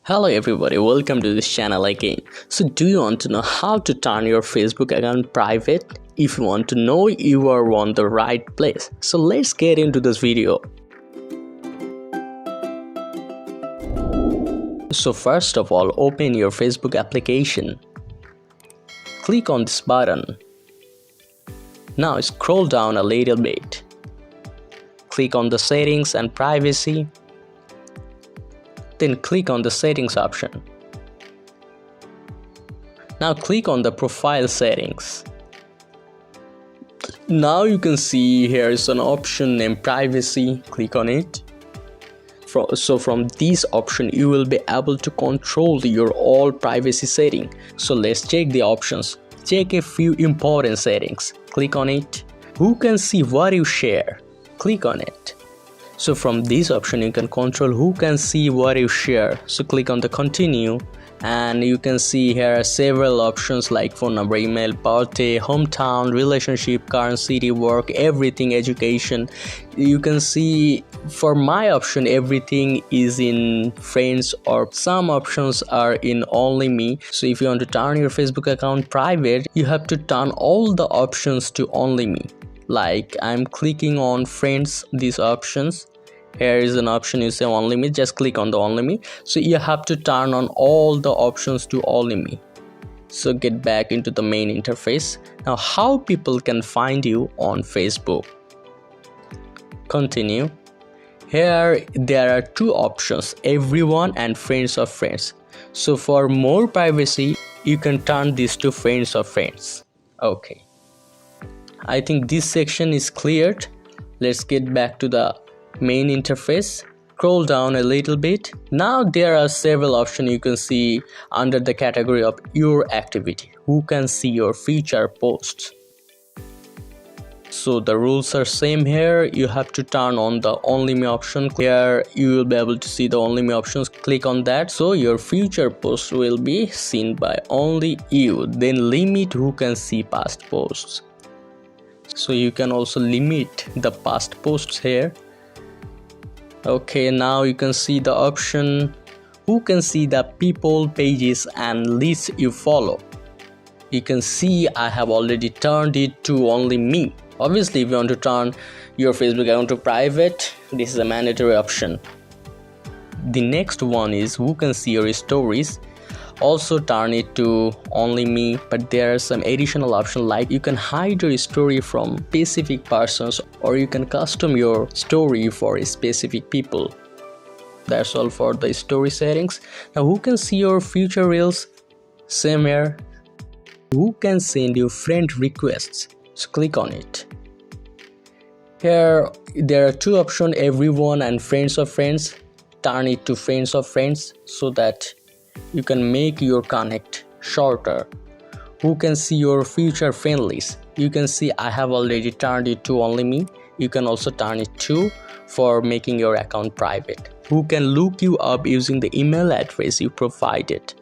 Hello everybody, welcome to this channel again. So do you want to know how to turn your Facebook account private? If you want to know, you are on the right place. So let's get into this video. So first of all, open your Facebook application. Click on this button. Now scroll down a little bit. Click on the settings and privacy. Then click on the settings option. Now click on the profile settings. Now you can see here is an option named privacy. Click on it. So from this option you will be able to control your all privacy setting. So let's check the options. Check a few important settings. Click on it. Who can see what you share? Click on it. So from this option you can control who can see what you share. So click on the continue and you can see here several options like phone number, email, birthday, hometown, relationship, current city, work, everything, education. You can see for my option everything is in friends or some options are in only me. So if you want to turn your Facebook account private, you have to turn all the options to only me. Like I'm clicking on friends, these options. Here is an option you say only me, just click on the only me. So you have to turn on all the options to only me. So get back into the main interface. Now how people can find you on Facebook? Continue. Here there are two options, everyone and friends of friends. So for more privacy you can turn this to friends of friends. Okay, I think this section is cleared. Let's get back to the main interface. Scroll down a little bit. Now there are several options you can see under the category of your activity. Who can see your future posts? So the rules are same here. You have to turn on the only me option. Here you will be able to see the only me options. Click on that. So your future posts will be seen by only you. Then limit who can see past posts. So you can also limit the past posts here. Okay, now you can see the option who can see the people, pages and lists you follow. You can see I have already turned it to only me. Obviously if you want to turn your Facebook account to private, this is a mandatory option. The next one is who can see your stories. Also turn it to only me, but there are some additional options like you can hide your story from specific persons or you can custom your story for specific people. That's all for the story settings. Now who can see your future reels? Same here. Who can send you friend requests? So click on it. Here there are two options, everyone and friends of friends. Turn it to friends of friends so that you can make your connect shorter. Who can see your future friend list? You can see I have already turned it to only me. You can also turn it to for making your account private. Who can look you up using the email address you provided?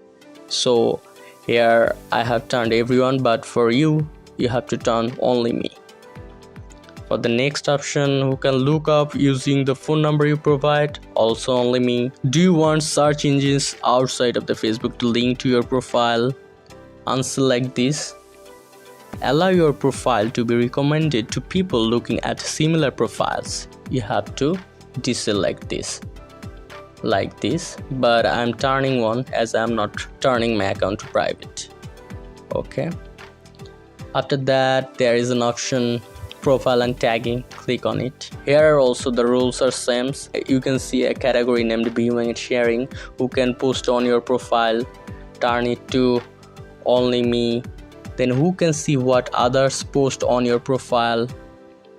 So here I have turned everyone, but for you, you have to turn only me. For the next option, who can look up using the phone number you provide, also only me. Do you want search engines outside of the Facebook to link to your profile? Unselect this. Allow your profile to be recommended to people looking at similar profiles. You have to deselect this like this, but I'm turning one as I'm not turning my account to private. Okay, after that there is an option profile and tagging. Click on it. Here also the rules are same. You can see a category named viewing and sharing. Who can post on your profile? Turn it to only me. Then who can see what others post on your profile?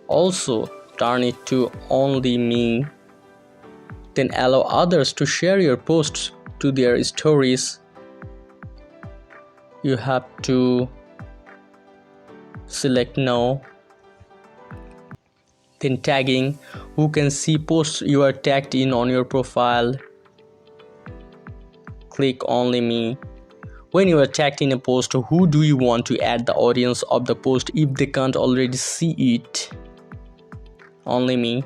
Also turn it to only me. Then allow others to share your posts to their stories. You have to select no. Then tagging, who can see posts you are tagged in on your profile? Click only me. When you are tagged in a post, who do you want to add the audience of the post if they can't already see it? Only me.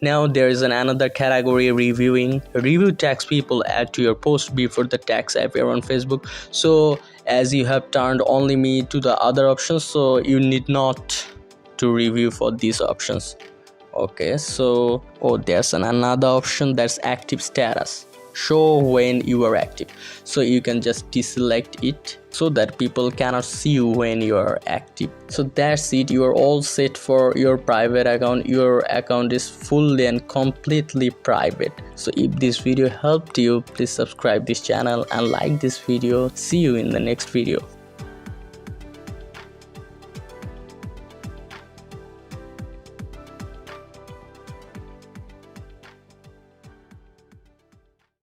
Now there is another category, reviewing. Review tags people add to your post before the tags appear on Facebook. So as you have turned only me to the other options, so you need not to review for these options. Okay, so there's another option, that's active status. Show when you are active. So you can just deselect it so that people cannot see you when you are active. So that's it, you are all set for your private account. Your account is fully and completely private. So if this video helped you, please subscribe this channel and like this video. See you in the next video.